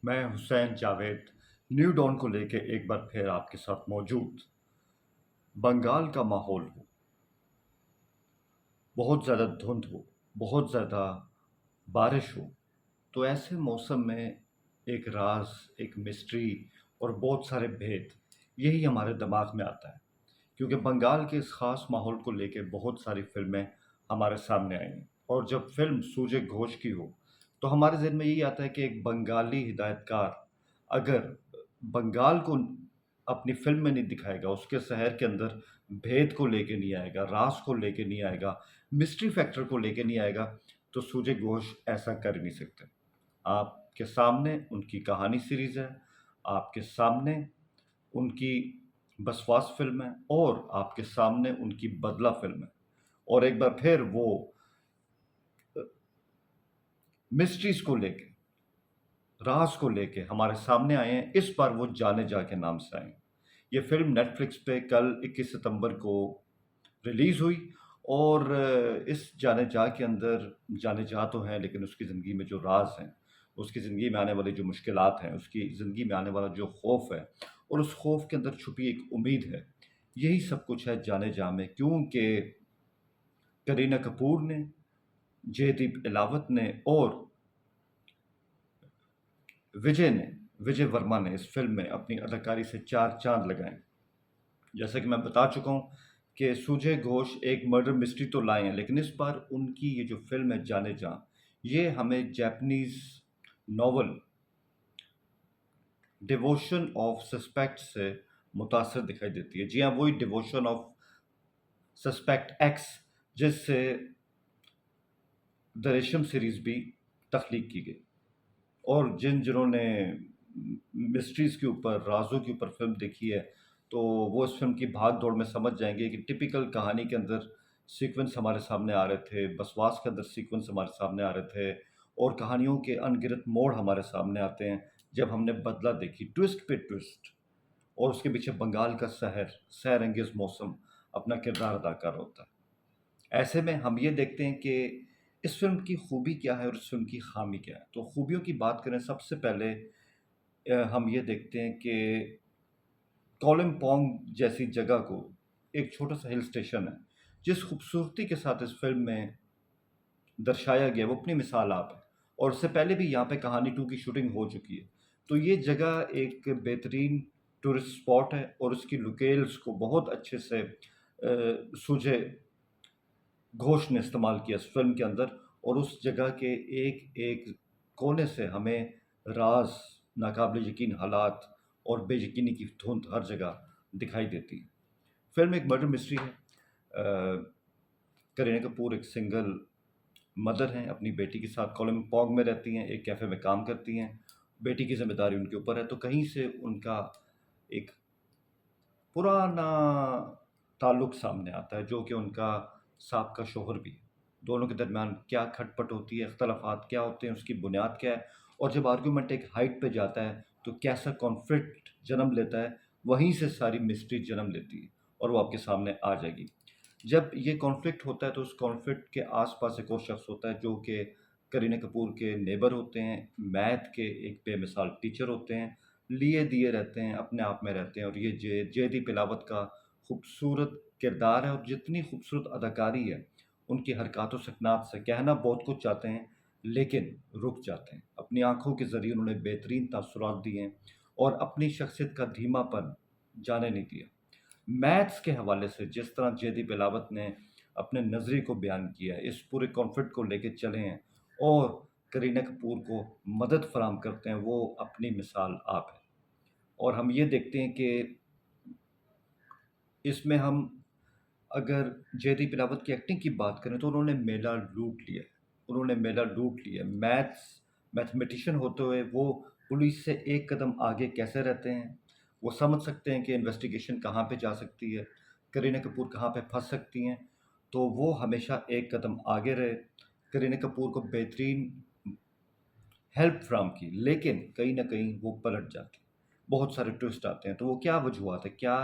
मैं Hussain Javed new don को लेके एक बार फिर आपके साथ मौजूद। बंगाल का माहौल हो, बहुत ज़्यादा धुंध हो, बहुत ज़्यादा बारिश हो, तो ऐसे मौसम में एक राज, एक मिस्ट्री और बहुत सारे भेद, यही हमारे दिमाग में आता है। क्योंकि बंगाल के इस ख़ास माहौल को लेके बहुत सारी फ़िल्में हमारे सामने आई हैं, और जब फ़िल्म सूरज घोष की हो, तो हमारे ज़हन में यही आता है कि एक बंगाली हिदायतकार अगर बंगाल को अपनी फ़िल्म में नहीं दिखाएगा, उसके शहर के अंदर भेद को लेके नहीं आएगा, राज़ को लेके नहीं आएगा, मिस्ट्री फैक्टर को लेके नहीं आएगा, तो सूरज घोष ऐसा कर ही नहीं सकते। आपके सामने उनकी कहानी सीरीज़ है, आपके सामने उनकी बसवास फ़िल्म है और आपके सामने उनकी बदला फ़िल्म है। और एक बार फिर वो अ, मिस्ट्रीज़ को लेके, राज़ को लेके हमारे सामने आए हैं। इस बार वो जाने जा के नाम से आए हैं। ये फ़िल्म नेटफ्लिक्स पे कल 21 सितंबर को रिलीज़ हुई, और इस जाने जा के अंदर जाने जा तो हैं, लेकिन उसकी ज़िंदगी में जो राज़ हैं, उसकी ज़िंदगी में आने वाली जो मुश्किलात हैं, उसकी ज़िंदगी में आने वाला जो खौफ़ है और उस खौफ़ के अंदर छुपी एक उम्मीद है, यही सब कुछ है जाने जा में। क्योंकि करीना कपूर ने, जयदीप इलावत ने और विजय ने विजय वर्मा ने इस फ़िल्म में अपनी अदाकारी से 4 चाँद लगाए। जैसा कि मैं बता चुका हूँ कि सूजय घोष एक मर्डर मिस्ट्री तो लाए हैं, लेकिन इस बार उनकी ये जो फ़िल्म है जाने जा, ये हमें Japanese novel devotion of suspect से मुतासिर दिखाई देती है। जी हाँ, वही डिवोशन ऑफ सस्पेक्ट एक्स, जिससे द रेशम सीरीज़ भी तख्लीक की गई। और जिन्होंने मिस्ट्रीज़ के ऊपर, राज़ों के ऊपर फ़िल्म देखी है, तो वो इस फ़िल्म की भाग-दौड़ में समझ जाएँगे कि टिपिकल कहानी के अंदर सीक्वेंस हमारे सामने आ रहे थे, बसवास के अंदर सीक्वेंस हमारे सामने आ रहे थे, और कहानियों के अनगिनत मोड़ हमारे सामने आते हैं, जब हमने बदला देखी, ट्विस्ट पे ट्विस्ट, और उसके पीछे बंगाल का शहर, सैरंगेज़ मौसम अपना किरदार अदा कर रहा होता है। ऐसे में हम ये देखते हैं कि इस फ़िल्म की खूबी क्या है और इस फ़िल्म की ख़ामी क्या है। तो खूबियों की बात करें, सबसे पहले हम ये देखते हैं कि कोलिम्पोंग जैसी जगह को, एक छोटा-सा हिल स्टेशन है, जिस खूबसूरती के साथ इस फ़िल्म में दर्शाया गया, वो अपनी मिसाल आप है। और उससे पहले भी यहाँ पे कहानी 2 की शूटिंग हो चुकी है। तो ये जगह एक बेहतरीन टूरिस्ट स्पॉट है, और उसकी लोकेल्स को बहुत अच्छे से सुजय घोष ने इस्तेमाल किया इस फ़िल्म के अंदर, और उस जगह के एक-एक कोने से हमें राज़, नाक़ाबिल यकीन हालात और बेयकीनी की धुंध हर जगह दिखाई देती है। फ़िल्म एक मर्डर मिस्ट्री है। करीना कपूर एक सिंगल मदर हैं, अपनी बेटी के साथ कोलंबोंग में रहती हैं, एक कैफ़े में काम करती हैं। बेटी की ज़िम्मेदारी उनके ऊपर है, तो कहीं से उनका एक पुराना ताल्लुक सामने आता है, जो कि उनका साबका शौहर भी है। दोनों के दरमियान क्या खटपट होती है, इख्तलाफ़ात क्या होते हैं, उसकी बुनियाद क्या है, और जब आर्गुमेंट एक हाइट पे जाता है, तो कैसा कॉन्फ्लिक्ट जन्म लेता है, वहीं से सारी मिस्ट्री जन्म लेती है, और वो आपके सामने आ जाएगी। जब ये कॉन्फ्लिक्ट होता है, तो उस कॉन्फ्लिक्ट के आस-पास एक और शख्स होता है, जो कि करीना कपूर के नेबर होते हैं, मैथ के एक बेमिसाल टीचर होते हैं, लिए-दिए रहते हैं, अपने आप में रहते हैं, और ये जयदीप इलावत का खूबसूरत किरदार है, और जितनी खूबसूरत अदाकारी है, उनकी हरकत व सकनात से कहना बहुत कुछ चाहते हैं, लेकिन रुक जाते हैं। अपनी आँखों के ज़रिए उन्होंने बेहतरीन तासुरात दिए हैं, और अपनी शख्सियत का धीमापन जाने नहीं दिया। मैथ्स के हवाले से जिस तरह जयदीप बिलावत ने अपने नज़रिए को बयान किया है, इस पूरे कॉन्फ्लिक्ट को लेके चले हैं, और करीना कपूर को मदद फराहम करते हैं, वो अपनी मिसाल आप है। और हम ये देखते हैं कि इसमें हम अगर जयदीप बिलावत की एक्टिंग की बात करें, तो उन्होंने मेला लूट लिया है। उन्होंने मेला लूट लिया है। मैथमेटिशियन होते हुए वो पुलिस से एक कदम आगे कैसे रहते हैं? वो समझ सकते हैं कि इन्वेस्टिगेशन कहाँ पे जा सकती है, करीना कपूर कहाँ पे फँस सकती हैं, तो वो हमेशा एक कदम आगे रहे। करीना कपूर को बेहतरीन हेल्प फ्राहम की, लेकिन कहीं न कहीं वो पलट जाती। बहुत सारे ट्विस्ट आते हैं, तो वो क्या वजूहात है, क्या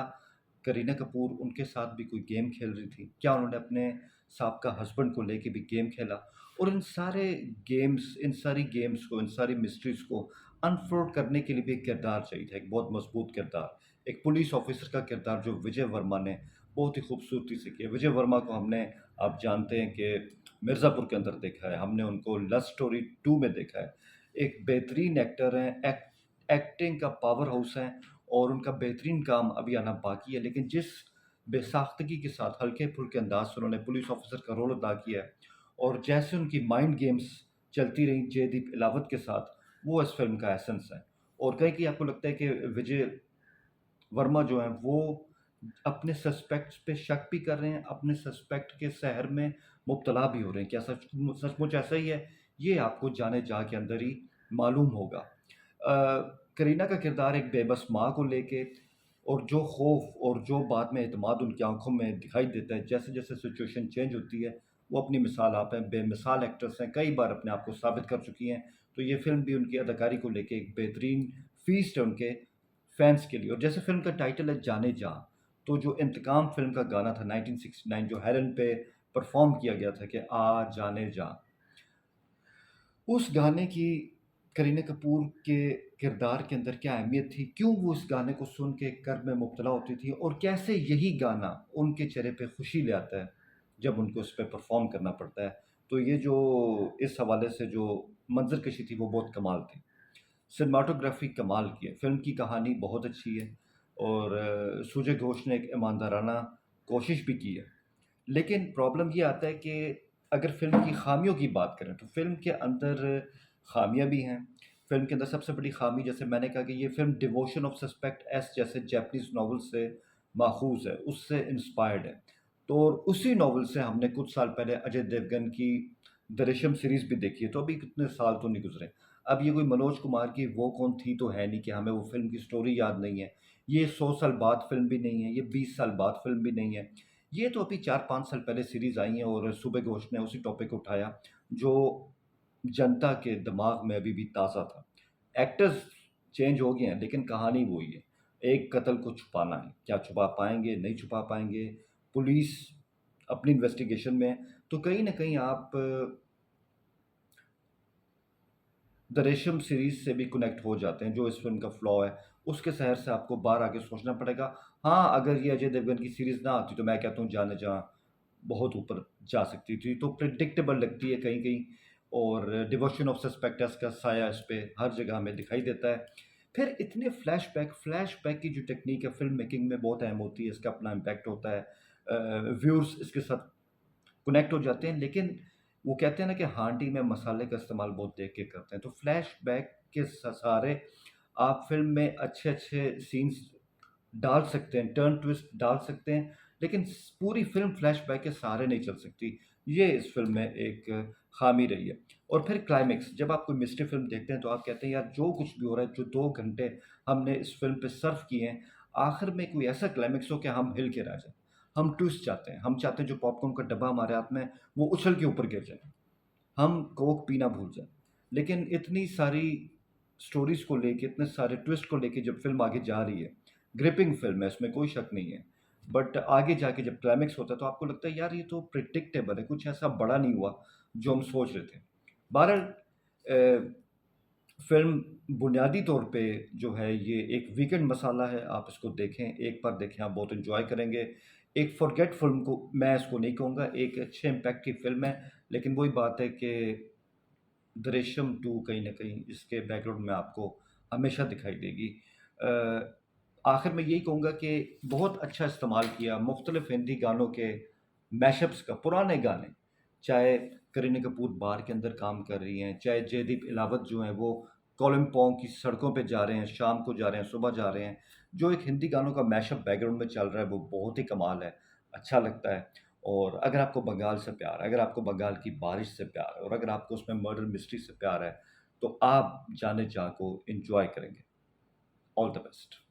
करीना कपूर उनके साथ भी कोई गेम खेल रही थी? क्या उन्होंने अपने साबका हस्बैंड को लेके भी गेम खेला? और इन सारे गेम्स, इन सारी गेम्स को, इन सारी मिस्ट्रीज़ को अनफ़ोल्ड करने के लिए भी एक किरदार चाहिए था, एक बहुत मज़बूत किरदार। एक पुलिस ऑफ़िसर का किरदार जो विजय वर्मा ने बहुत ही खूबसूरती से किया। विजय वर्मा को हमने, आप जानते हैं कि मिर्ज़ापुर के अंदर देखा है, हमने उनको लव स्टोरी 2 में देखा है। एक बेहतरीन एक्टर हैं, एक्टिंग का पावर हाउस हैं और उनका बेहतरीन काम अभी आना बाकी है। लेकिन जिस बेसाख्तगी के साथ, हल्के-फुल्के अंदाज़ से उन्होंने पुलिस ऑफ़िसर का रोल अदा किया है और जैसे उनकी माइंड गेम्स चलती रहीं जयदीप इलावत के साथ, वो इस फ़िल्म का एसेंस है। और कहीं-कहीं आपको लगता है कि विजय वर्मा जो हैं, वो अपने सस्पेक्ट्स पे शक भी कर रहे हैं, अपने सस्पेक्ट के सहर में मुब्तला भी हो रहे हैं। क्या सचमुच ऐसा ही है? ये आपको जाने जा के अंदर ही मालूम होगा। करीना का किरदार एक बेबस माँ को लेके और जो खौफ़ और जो बाद में एतमाद उनकी आँखों में दिखाई देता है, जैसे-जैसे सिचुएशन चेंज होती है, वो अपनी मिसाल आप हैं, बेमिसाल एक्ट्रेस हैं, कई बार अपने आप को साबित कर चुकी हैं। तो ये फ़िल्म भी उनकी अदाकारी को लेके एक बेहतरीन फ़ीस्ट है उनके फैन्स के लिए। और जैसे फ़िल्म का टाइटल है जाने जा, तो जो इंतकाम फ़िल्म का गाना था 1969 जो हेलन पे परफ़ॉर्म किया गया था कि आ जाने जा, उस गाने की करीना कपूर के किरदार के अंदर क्या अहमियत थी? क्यों वो इस गाने को सुन के कर्ब में मुब्तला होती थी? और कैसे यही गाना उनके चेहरे पे खुशी ले आता है, जब उनको उस पे परफ़ॉर्म करना पड़ता है। तो ये जो इस हवाले से जो मंज़रकशी थी, वो बहुत कमाल थी। सिनेमेटोग्राफ़ी कमाल की है, फ़िल्म की कहानी बहुत अच्छी है और सुजय घोष ने एक ईमानदाराना कोशिश भी की है। लेकिन प्रॉब्लम ये आता है कि अगर फ़िल्म की ख़ामियों की बात करें, तो फ़िल्म के अंदर ख़ामियाँ भी हैं। फ़िल्म के अंदर सबसे बड़ी ख़ामी, जैसे मैंने कहा कि ये film devotion of suspect S जैसे जापानीज़ नॉवल से माख़ूज़ है, उससे इंस्पायर्ड है। तो और उसी नॉवल से हमने कुछ साल पहले अजय देवगन की दृश्यम सीरीज़ भी देखी है, तो अभी कितने साल तो नहीं गुज़रे। अब ये कोई मनोज कुमार की वो कौन थी तो है नहीं कि हमें वो फ़िल्म की स्टोरी याद नहीं है। ये 100 साल बाद फ़िल्म भी नहीं है, ये 20 साल बाद फ़िल्म भी नहीं है। ये तो अभी 4-5 साल पहले सीरीज़ आई हैं और सुबह घोष ने उसी टॉपिक उठाया, जो जनता के दिमाग में अभी भी ताज़ा था। एक्टर्स चेंज हो गए हैं, लेकिन कहानी वही है। एक कत्ल को छुपाना है, क्या छुपा पाएँगे, नहीं छुपा पाएँगे? पुलिस अपनी इन्वेस्टिगेशन में है, तो कहीं न कहीं आप द रेशम सीरीज़ से भी कनेक्ट हो जाते हैं, जो इस फ़िल्म का फ्लॉ है, उसके सहर से आपको बाहर आके सोचना पड़ेगा। हाँ, अगर ये अजय देवगन की सीरीज़ ना आती, तो मैं कहता हूँ जाने जा बहुत ऊपर जा सकती थी। तो प्रेडिक्टेबल लगती है कहीं-कहीं और डिवोशन ऑफ सस्पेक्टस का साया इस पे हर जगह हमें दिखाई देता है। फिर इतने फ्लैशबैक की जो टेक्नीक है फ़िल्म मेकिंग में बहुत अहम होती है, इसका अपना इम्पैक्ट होता है। व्यूअर्स इसके साथ कनेक्ट हो जाते हैं, लेकिन वो कहते हैं ना कि हांडी में मसाले का इस्तेमाल बहुत देख के करते हैं। तो फ्लैशबैक के सहारे आप फ़िल्म में अच्छे-अच्छे सीन्स डाल सकते हैं, टर्न ट्विस्ट डाल सकते हैं, लेकिन पूरी फ़िल्म फ्लैशबैक के सहारे नहीं चल सकती। ये इस फ़िल्म में एक ख़ामी रही है। और फिर क्लाइमेक्स, जब आप कोई मिस्ट्री फ़िल्म देखते हैं, तो आप कहते हैं यार जो कुछ भी हो रहा है, जो 2 घंटे हमने इस फ़िल्म पे सर्व किए हैं, आखिर में कोई ऐसा क्लाइमेक्स हो कि हम हिल के रह जाएँ। हम ट्विस्ट चाहते हैं, हम चाहते हैं जो पॉपकॉर्न का डब्बा हमारे हाथ में है, वो उछल के ऊपर गिर जाए। हम कोक पीना भूल जाएँ। लेकिन इतनी सारी स्टोरीज़ को लेके, इतने सारे ट्विस्ट को लेके जब फ़िल्म आगे जा रही है, ग्रिपिंग फ़िल्म है, इसमें कोई शक नहीं है। बट आगे जाके जब क्लाइमेक्स होता है, तो आपको लगता है यार ये तो प्रेडिक्टेबल है, कुछ ऐसा बड़ा नहीं हुआ जो हम सोच रहे थे। बहरहाल फ़िल्म बुनियादी तौर पे जो है ये एक वीकेंड मसाला है, आप इसको देखें, एक बार देखें आप बहुत एन्जॉय करेंगे। एक फ़ॉरगेट फ़िल्म को मैं इसको नहीं कहूँगा, एक अच्छे इम्पैक्ट की फ़िल्म है, लेकिन वही बात है कि दृश्यम 2 कहीं न कहीं इसके बैकग्राउंड में आपको हमेशा दिखाई देगी। आखिर में यही कहूँगा कि बहुत अच्छा इस्तेमाल किया मुख्तलिफ़ हिंदी गानों के मैशअप्स का, पुराने गाने, चाहे करीना कपूर बार के अंदर काम कर रही हैं, चाहे जयदीप इलावत जो हैं वो कोलंपोंग की सड़कों पे जा रहे हैं, शाम को जा रहे हैं, सुबह जा रहे हैं। जो एक हिंदी गानों का मैशअप बैकग्राउंड में चल रहा है, वो बहुत ही कमाल है, अच्छा लगता है। और अगर आपको बंगाल से प्यार है, अगर आपको बंगाल की बारिश से प्यार है और अगर आपको उसमें मर्डर मिस्ट्री से प्यार है, तो आप जाने जा को एन्जॉय करेंगे। All the best.